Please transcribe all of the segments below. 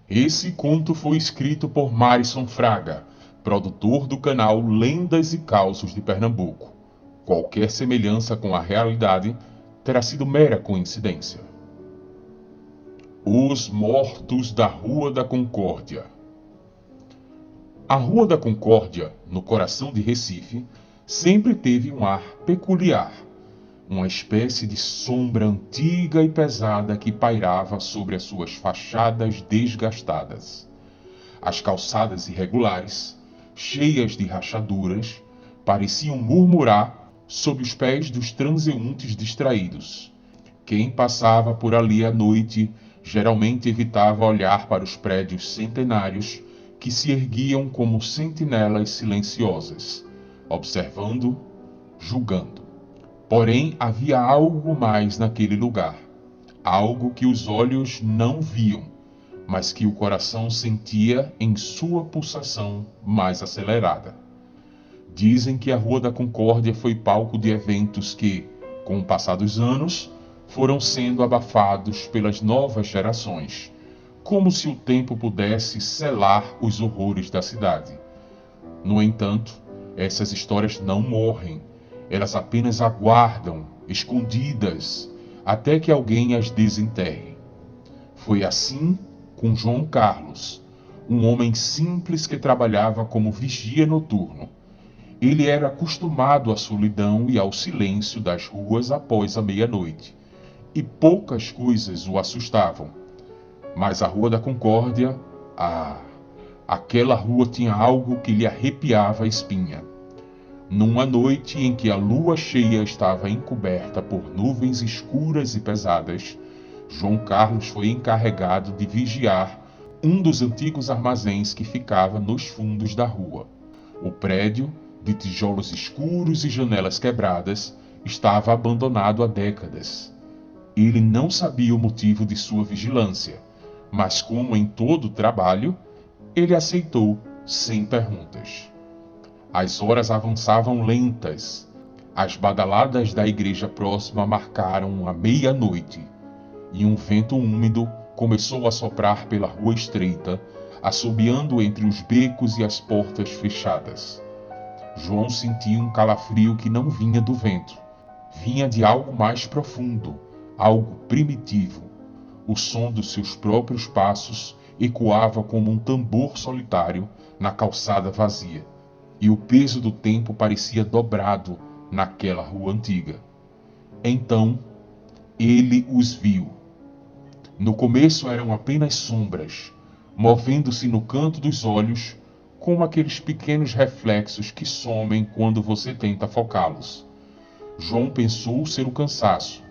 Esse conto foi escrito por Marison Fraga, produtor do canal Lendas e Causos de Pernambuco. Qualquer semelhança com a realidade terá sido mera coincidência. Os Mortos da Rua da Concórdia. A Rua da Concórdia, no coração de Recife, sempre teve um ar peculiar, uma espécie de sombra antiga e pesada que pairava sobre as suas fachadas desgastadas. As calçadas irregulares, cheias de rachaduras, pareciam murmurar sob os pés dos transeuntes distraídos. Quem passava por ali à noite geralmente evitava olhar para os prédios centenários que se erguiam como sentinelas silenciosas, observando, julgando. Porém, havia algo mais naquele lugar, algo que os olhos não viam, mas que o coração sentia em sua pulsação mais acelerada. Dizem que a Rua da Concórdia foi palco de eventos que, com o passar dos anos, foram sendo abafados pelas novas gerações, como se o tempo pudesse selar os horrores da cidade. No entanto, essas histórias não morrem, elas apenas aguardam, escondidas, até que alguém as desenterre. Foi assim com João Carlos, um homem simples que trabalhava como vigia noturno. Ele era acostumado à solidão e ao silêncio das ruas após a meia-noite, e poucas coisas o assustavam. Mas a Rua da Concórdia, aquela rua tinha algo que lhe arrepiava a espinha. Numa noite em que a lua cheia estava encoberta por nuvens escuras e pesadas, João Carlos foi encarregado de vigiar um dos antigos armazéns que ficava nos fundos da rua. O prédio, de tijolos escuros e janelas quebradas, estava abandonado há décadas. Ele não sabia o motivo de sua vigilância, mas como em todo trabalho, ele aceitou sem perguntas. As horas avançavam lentas. As badaladas da igreja próxima marcaram a meia-noite, e um vento úmido começou a soprar pela rua estreita, assobiando entre os becos e as portas fechadas. João sentia um calafrio que não vinha do vento. Vinha de algo mais profundo, algo primitivo. O som dos seus próprios passos ecoava como um tambor solitário na calçada vazia, e o peso do tempo parecia dobrado naquela rua antiga. Então, ele os viu. No começo eram apenas sombras, movendo-se no canto dos olhos, como aqueles pequenos reflexos que somem quando você tenta focá-los. João pensou ser o cansaço,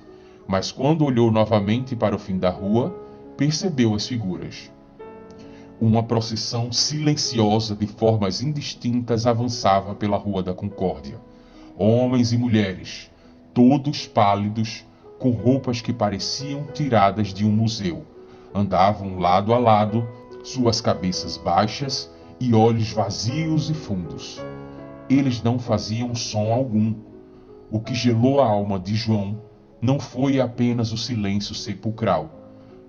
mas quando olhou novamente para o fim da rua, percebeu as figuras. Uma procissão silenciosa de formas indistintas avançava pela Rua da Concórdia. Homens e mulheres, todos pálidos, com roupas que pareciam tiradas de um museu, andavam lado a lado, suas cabeças baixas e olhos vazios e fundos. Eles não faziam som algum. O que gelou a alma de João não foi apenas o silêncio sepulcral,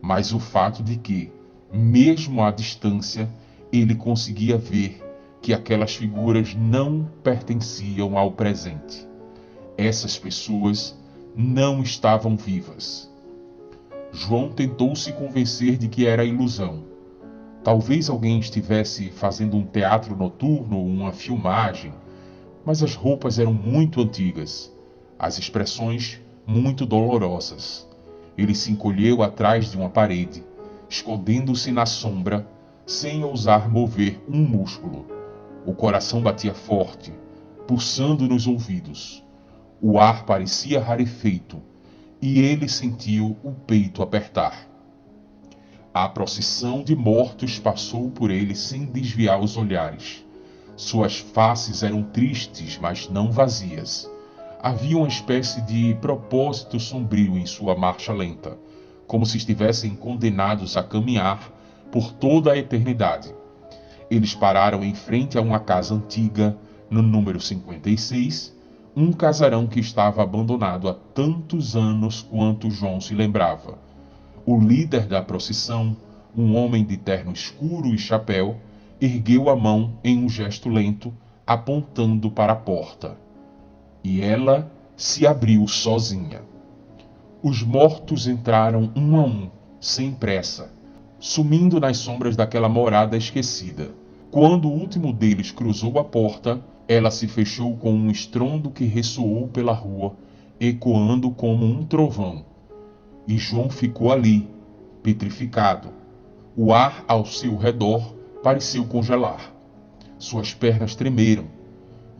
mas o fato de que, mesmo à distância, ele conseguia ver que aquelas figuras não pertenciam ao presente. Essas pessoas não estavam vivas. João tentou se convencer de que era ilusão. Talvez alguém estivesse fazendo um teatro noturno ou uma filmagem, mas as roupas eram muito antigas, as expressões muito dolorosas. Ele se encolheu atrás de uma parede, escondendo-se na sombra, sem ousar mover um músculo. O coração batia forte, pulsando nos ouvidos. O ar parecia rarefeito, e ele sentiu o peito apertar. A procissão de mortos passou por ele sem desviar os olhares. Suas faces eram tristes, mas não vazias. Havia uma espécie de propósito sombrio em sua marcha lenta, como se estivessem condenados a caminhar por toda a eternidade. Eles pararam em frente a uma casa antiga, no número 56, um casarão que estava abandonado há tantos anos quanto João se lembrava. O líder da procissão, um homem de terno escuro e chapéu, ergueu a mão em um gesto lento, apontando para a porta. E ela se abriu sozinha. Os mortos entraram um a um, sem pressa, sumindo nas sombras daquela morada esquecida. Quando o último deles cruzou a porta, ela se fechou com um estrondo que ressoou pela rua, ecoando como um trovão. E João ficou ali, petrificado. O ar ao seu redor pareceu congelar. Suas pernas tremeram,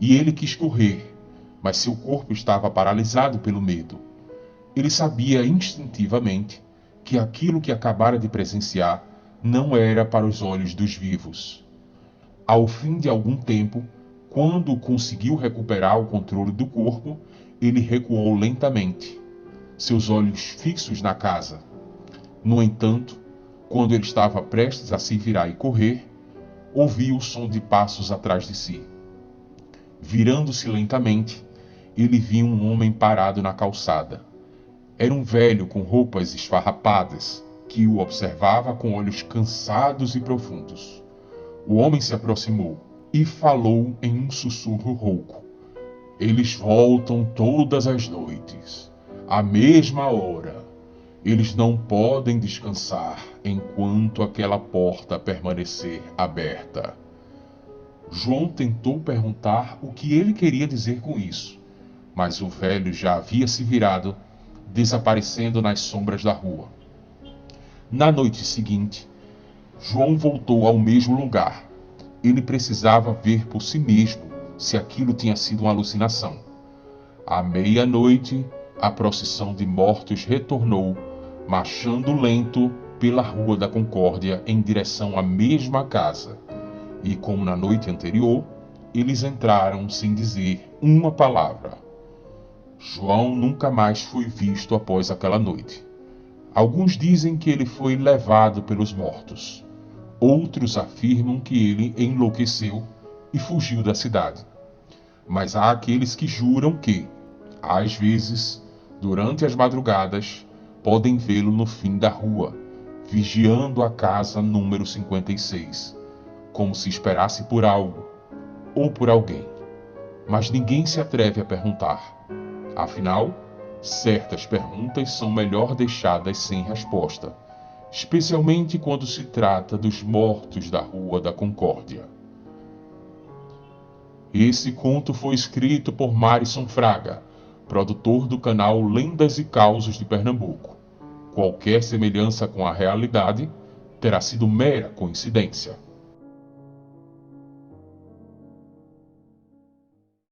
e ele quis correr, mas seu corpo estava paralisado pelo medo. Ele sabia instintivamente que aquilo que acabara de presenciar não era para os olhos dos vivos. Ao fim de algum tempo, quando conseguiu recuperar o controle do corpo, ele recuou lentamente, seus olhos fixos na casa. No entanto, quando ele estava prestes a se virar e correr, ouviu o som de passos atrás de si. Virando-se lentamente, ele viu um homem parado na calçada. Era um velho com roupas esfarrapadas, que o observava com olhos cansados e profundos. O homem se aproximou e falou em um sussurro rouco. Eles voltam todas as noites, à mesma hora. Eles não podem descansar enquanto aquela porta permanecer aberta. João tentou perguntar o que ele queria dizer com isso, mas o velho já havia se virado, desaparecendo nas sombras da rua. Na noite seguinte, João voltou ao mesmo lugar. Ele precisava ver por si mesmo se aquilo tinha sido uma alucinação. À meia-noite, a procissão de mortos retornou, marchando lento pela Rua da Concórdia em direção à mesma casa. E como na noite anterior, eles entraram sem dizer uma palavra. João nunca mais foi visto após aquela noite. Alguns dizem que ele foi levado pelos mortos. Outros afirmam que ele enlouqueceu e fugiu da cidade. Mas há aqueles que juram que, às vezes, durante as madrugadas, podem vê-lo no fim da rua, vigiando a casa número 56, como se esperasse por algo ou por alguém. Mas ninguém se atreve a perguntar. Afinal, certas perguntas são melhor deixadas sem resposta, especialmente quando se trata dos mortos da Rua da Concórdia. Esse conto foi escrito por Marison Fraga, produtor do canal Lendas e Causos de Pernambuco. Qualquer semelhança com a realidade terá sido mera coincidência.